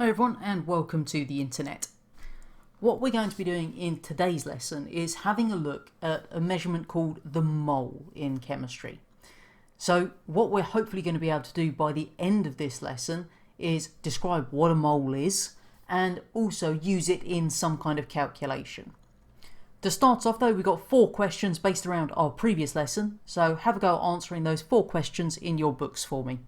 everyone and welcome to the internet. What we're going to be doing in today's lesson is having a look at a measurement called the mole in chemistry. So what we're hopefully going to be able to do by the end of this lesson is describe what a mole is and also use it in some kind of calculation. To start off though, we've got 4 questions based around our previous lesson, so have a go at answering those 4 questions in your books for me.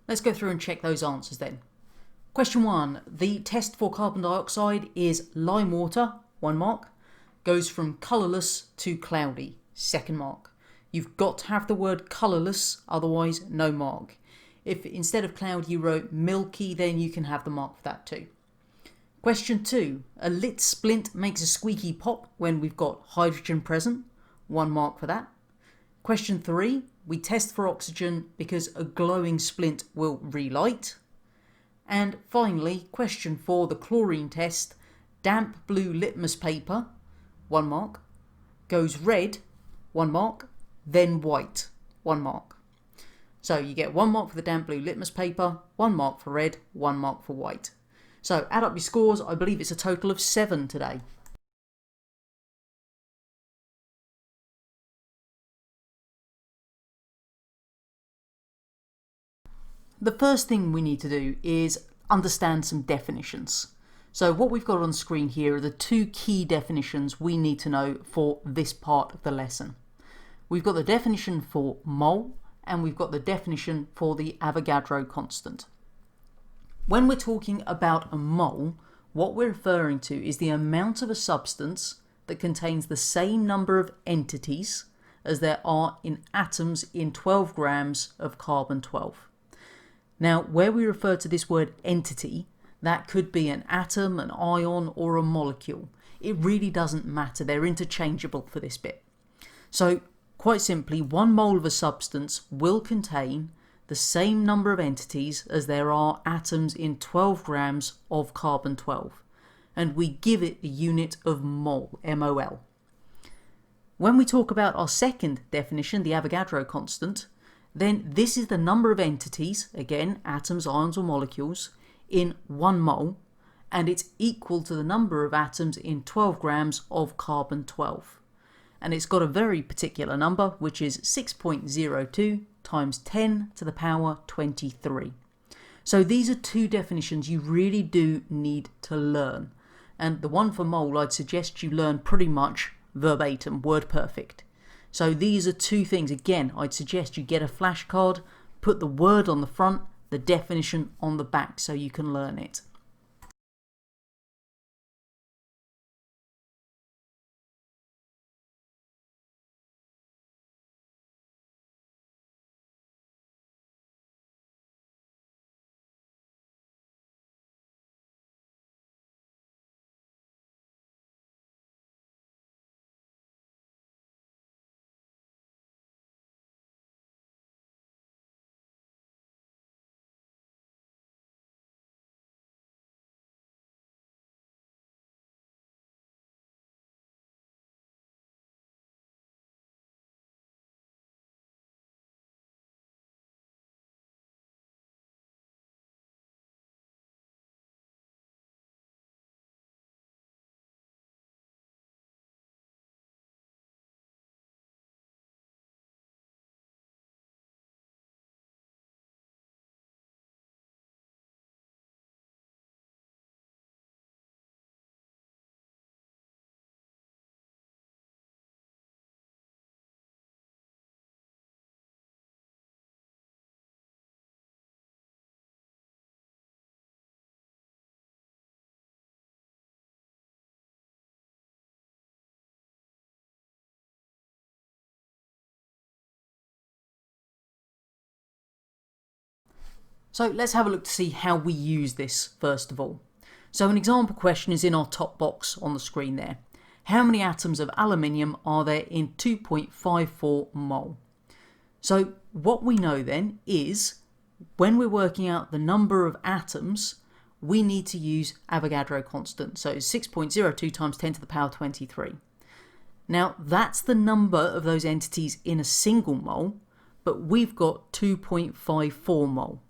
Let's go through and check those answers then. Question 1. The test for carbon dioxide is lime water, 1 mark. Goes from colourless to cloudy, 2nd mark. You've got to have the word colourless, otherwise no mark. If instead of cloud you wrote milky, then you can have the mark for that too. Question 2. A lit splint makes a squeaky pop when we've got hydrogen present, 1 mark for that. Question 3. We test for oxygen because a glowing splint will relight. And finally, question 4, the chlorine test, damp blue litmus paper, 1 mark, goes red, 1 mark, then white, 1 mark. So you get 1 mark for the damp blue litmus paper, 1 mark for red, 1 mark for white. So add up your scores, I believe it's a total of 7 today. the first thing we need to do is understand some definitions. So what we've got on screen here are the two key definitions we need to know for this part of the lesson. We've got the definition for mole and we've got the definition for the Avogadro constant. When we're talking about a mole, what we're referring to is the amount of a substance that contains the same number of entities as there are in atoms in 12 grams of carbon-12. Now, where we refer to this word entity, that could be an atom, an ion, or a molecule. It really doesn't matter, they're interchangeable for this bit. So, quite simply, 1 mole of a substance will contain the same number of entities as there are atoms in 12 grams of carbon-12, and we give it the unit of mole, MOL. When we talk about our second definition, the Avogadro constant, then this is the number of entities, again atoms, ions or molecules, in 1 mole, and it's equal to the number of atoms in 12 grams of carbon-12. And it's got a very particular number, which is 6.02 times 10 to the power 23. So these are two definitions you really do need to learn. And the one for mole, I'd suggest you learn pretty much verbatim, word perfect. So these are two things, again, I'd suggest you get a flashcard, put the word on the front, the definition on the back so you can learn it. So let's have a look to see how we use this first of all. So an example question is in our top box on the screen there. How many atoms of aluminium are there in 2.54 mole? So what we know then is when we're working out the number of atoms, we need to use Avogadro constant. So 6.02 times 10 to the power 23. Now that's the number of those entities in a single mole, but we've got 2.54 mole.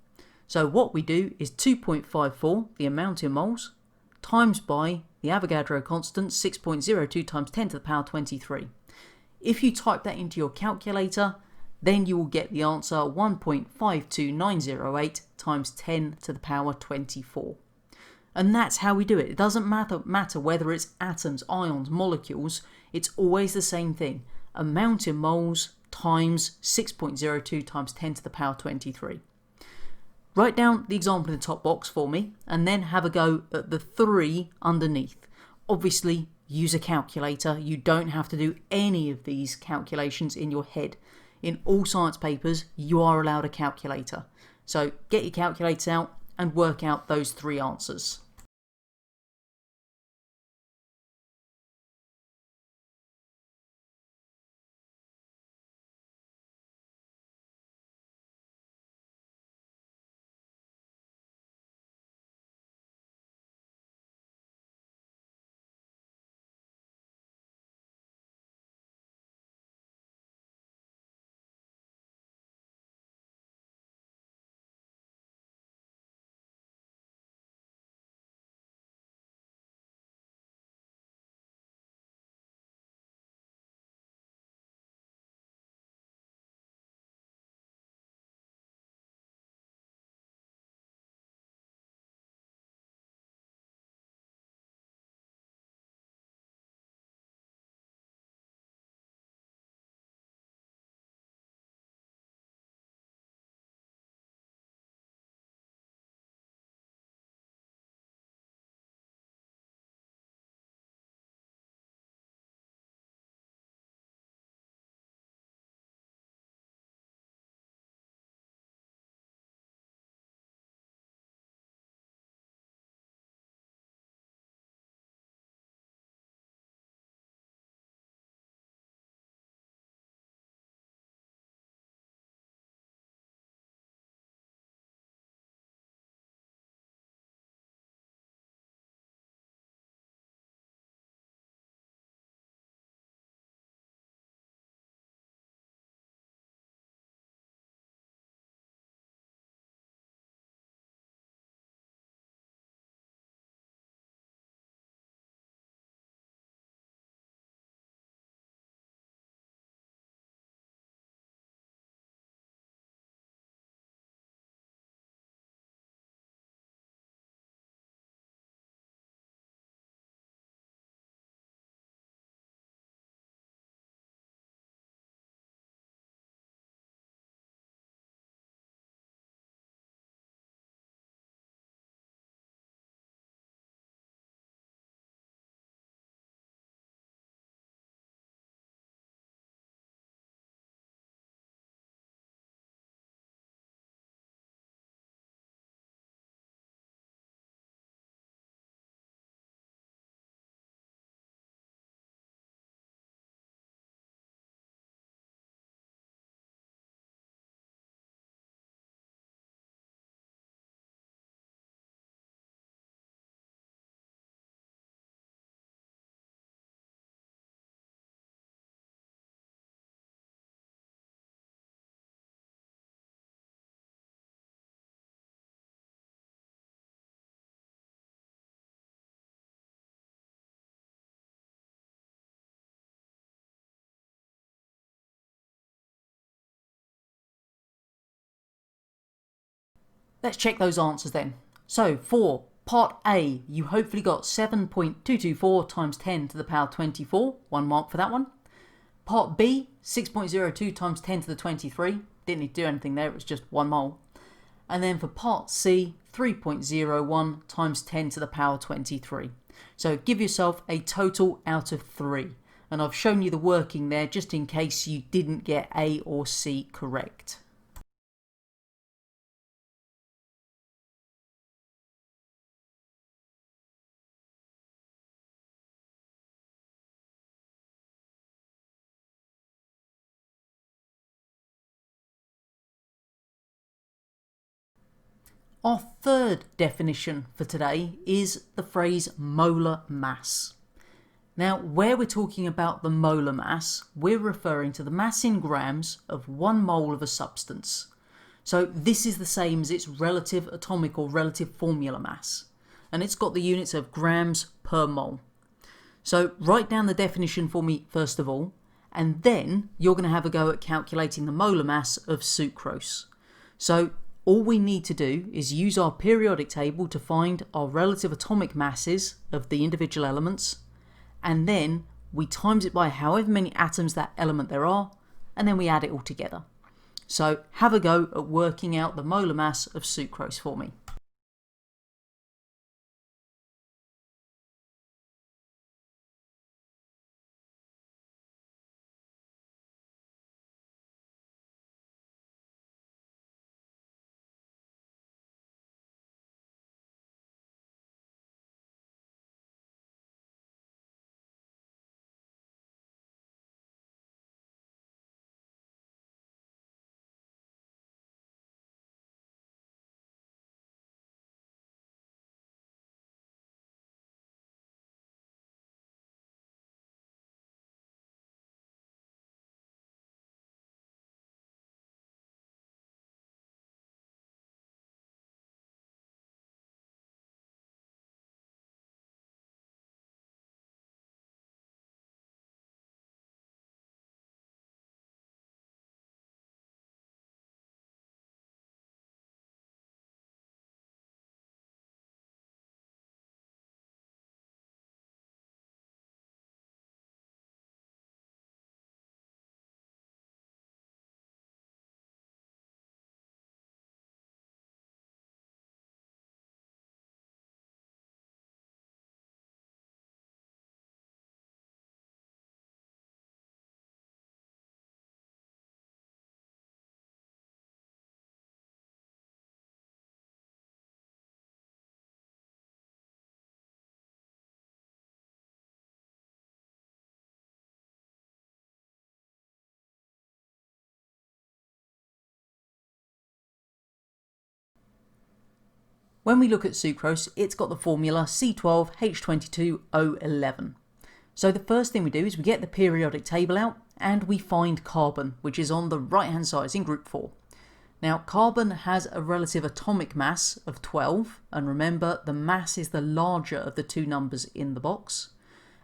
So what we do is 2.54, the amount in moles, times by the Avogadro constant, 6.02 times 10 to the power 23. If you type that into your calculator, then you will get the answer 1.52908 times 10 to the power 24. And that's how we do it. It doesn't matter whether it's atoms, ions, molecules, it's always the same thing. Amount in moles times 6.02 times 10 to the power 23. Write down the example in the top box for me and then have a go at the 3 underneath. Obviously, use a calculator. You don't have to do any of these calculations in your head. In all science papers, you are allowed a calculator. So get your calculator out and work out those 3 answers. Let's check those answers then. So for part A, you hopefully got 7.224 times 10 to the power 24, 1 mark for that one. Part B, 6.02 times 10 to the 23, didn't need to do anything there, it was just 1 mole. And then for part C, 3.01 times 10 to the power 23. So give yourself a total out of 3. And I've shown you the working there just in case you didn't get A or C correct. Our third definition for today is the phrase molar mass. Now, where we're talking about the molar mass, we're referring to the mass in grams of 1 mole of a substance. So this is the same as its relative atomic or relative formula mass, and it's got the units of grams per mole. So write down the definition for me first of all, and then you're going to have a go at calculating the molar mass of sucrose. So all we need to do is use our periodic table to find our relative atomic masses of the individual elements, and then we times it by however many atoms that element there are, and then we add it all together. So have a go at working out the molar mass of sucrose for me. When we look at sucrose, it's got the formula C12H22O11. So the first thing we do is we get the periodic table out and we find carbon, which is on the right hand side in group 4. Now carbon has a relative atomic mass of 12, and remember the mass is the larger of the two numbers in the box.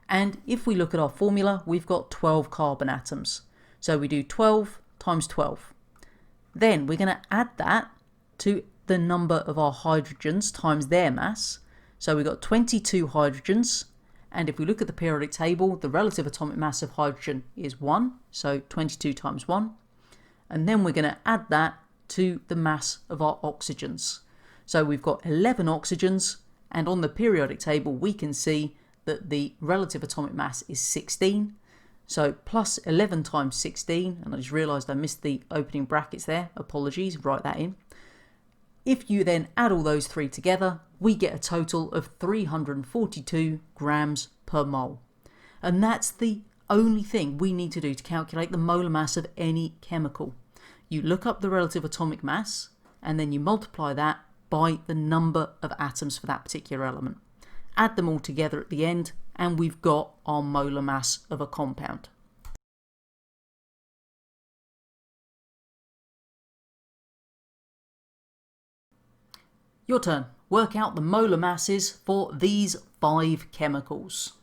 And if we look at our formula, we've got 12 carbon atoms. So we do 12 times 12. Then we're going to add that to the number of our hydrogens times their mass. So we've got 22 hydrogens, and if we look at the periodic table, the relative atomic mass of hydrogen is 1, so 22 times 1. And then we're going to add that to the mass of our oxygens. So we've got 11 oxygens, and on the periodic table we can see that the relative atomic mass is 16. So plus 11 times 16, and I just realised I missed the opening brackets there, apologies, write that in. If you then add all those three together, we get a total of 342 grams per mole. And that's the only thing we need to do to calculate the molar mass of any chemical. You look up the relative atomic mass, and then you multiply that by the number of atoms for that particular element. Add them all together at the end, and we've got our molar mass of a compound. Your turn. Work out the molar masses for these 5 chemicals.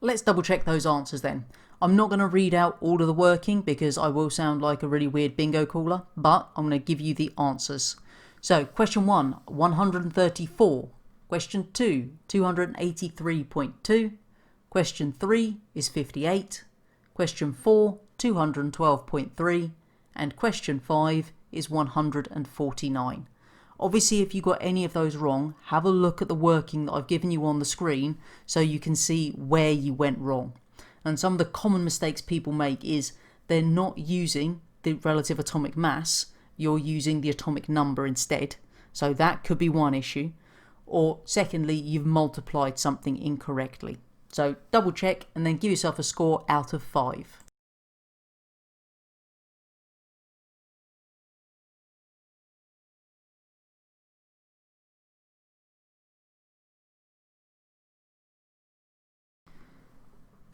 let's double check those answers then. I'm not going to read out all of the working because I will sound like a really weird bingo caller, but I'm going to give you the answers. So question 1, 134. Question 2, 283.2. Question 3 is 58. Question 4, 212.3. And question 5 is 149. Obviously, if you got any of those wrong, have a look at the working that I've given you on the screen so you can see where you went wrong. And some of the common mistakes people make is they're not using the relative atomic mass, you're using the atomic number instead. So that could be one issue. Or secondly, you've multiplied something incorrectly. So double check and then give yourself a score out of 5.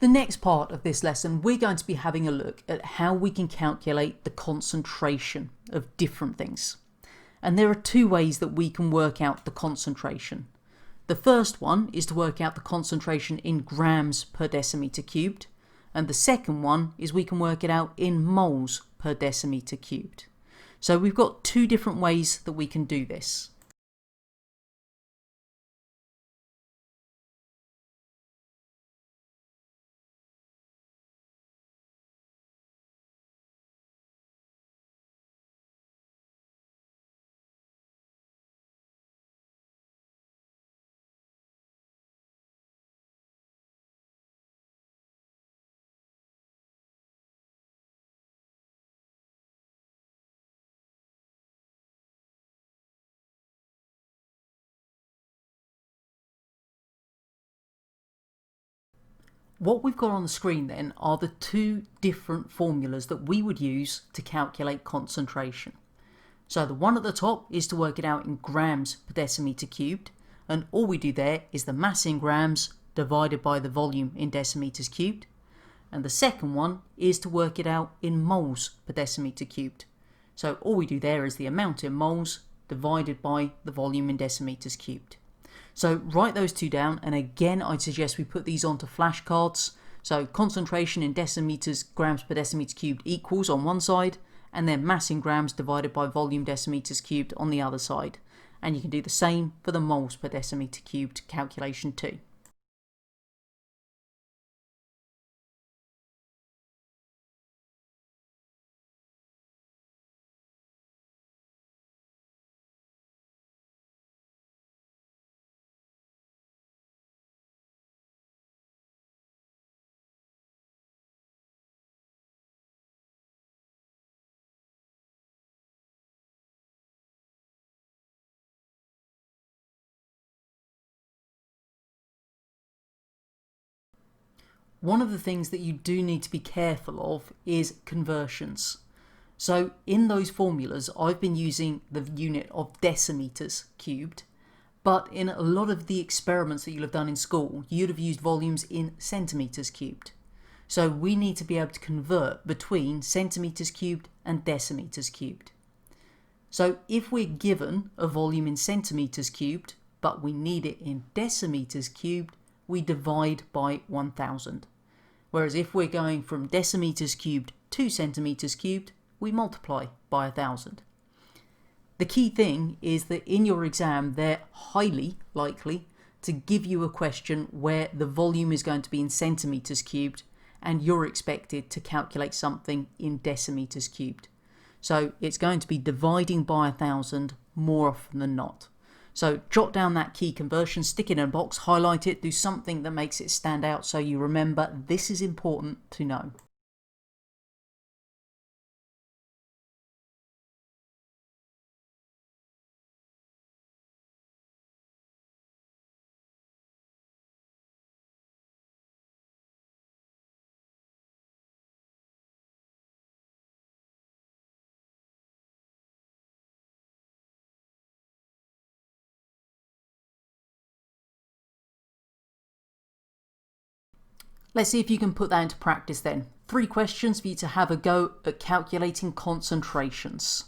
The next part of this lesson, we're going to be having a look at how we can calculate the concentration of different things. And there are two ways that we can work out the concentration. The first one is to work out the concentration in grams per decimeter cubed, and the second one is we can work it out in moles per decimeter cubed. So we've got two different ways that we can do this. What we've got on the screen then are the two different formulas that we would use to calculate concentration. So the one at the top is to work it out in grams per decimeter cubed, and all we do there is the mass in grams divided by the volume in decimeters cubed. And the second one is to work it out in moles per decimeter cubed. So all we do there is the amount in moles divided by the volume in decimeters cubed. So write those two down, and again I'd suggest we put these onto flashcards. So concentration in decimeters, grams per decimeter cubed equals on one side, and then mass in grams divided by volume decimeters cubed on the other side. And you can do the same for the moles per decimeter cubed calculation too. One of the things that you do need to be careful of is conversions. So in those formulas, I've been using the unit of decimeters cubed, but in a lot of the experiments that you'll have done in school, you'd have used volumes in centimeters cubed. So we need to be able to convert between centimeters cubed and decimeters cubed. So if we're given a volume in centimeters cubed, but we need it in decimeters cubed, we divide by 1000. Whereas if we're going from decimeters cubed to centimeters cubed, we multiply by 1000. The key thing is that in your exam, they're highly likely to give you a question where the volume is going to be in centimeters cubed and you're expected to calculate something in decimeters cubed. So it's going to be dividing by 1000 more often than not. So jot down that key conversion, stick it in a box, highlight it, do something that makes it stand out so you remember this is important to know. Let's see if you can put that into practice then. 3 questions for you to have a go at calculating concentrations.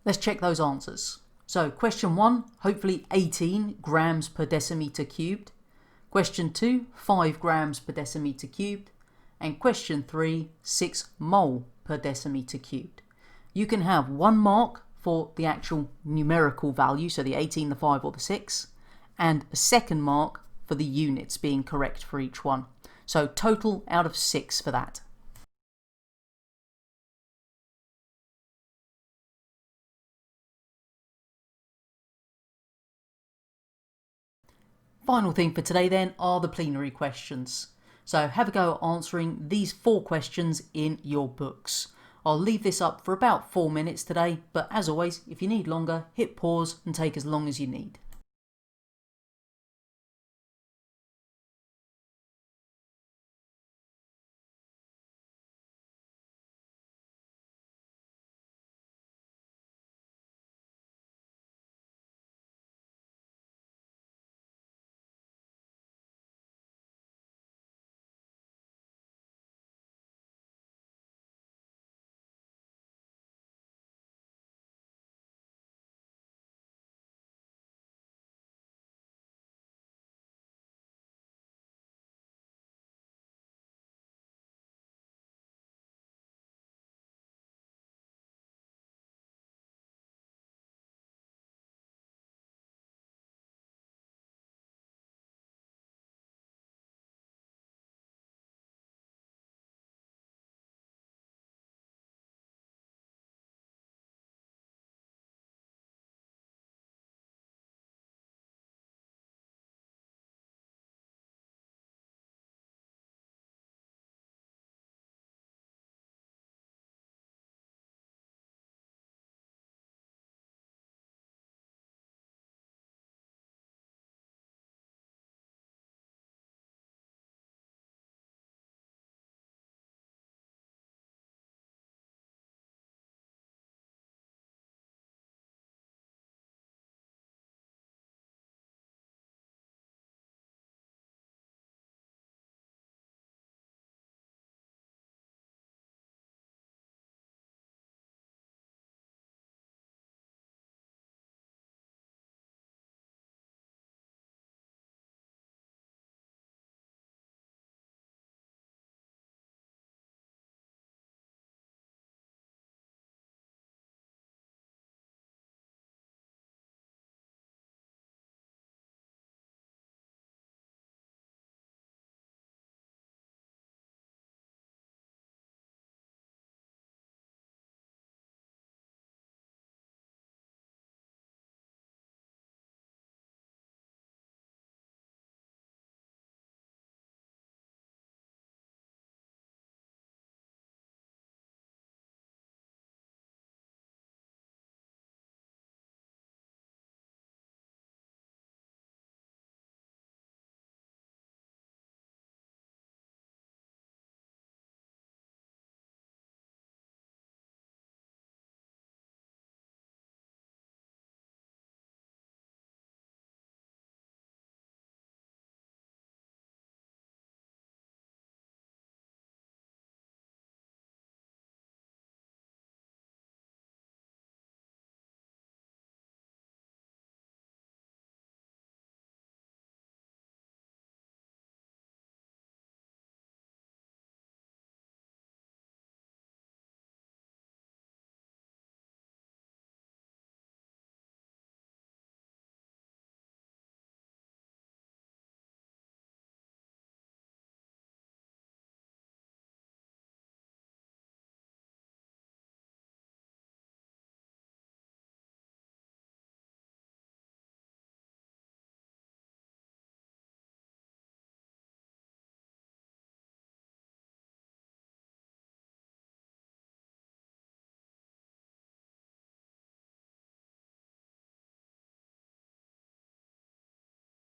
Let's check those answers. So question 1, hopefully 18 grams per decimeter cubed. Question 2, 5 grams per decimeter cubed. And question 3, 6 mole per decimeter cubed. You can have 1 mark for the actual numerical value, so the 18, the 5 or the 6, and a second mark for the units being correct for each one. So total out of 6 for that. Final thing for today then are the plenary questions. So have a go at answering these 4 questions in your books. I'll leave this up for about 4 minutes today, but as always, if you need longer, hit pause and take as long as you need.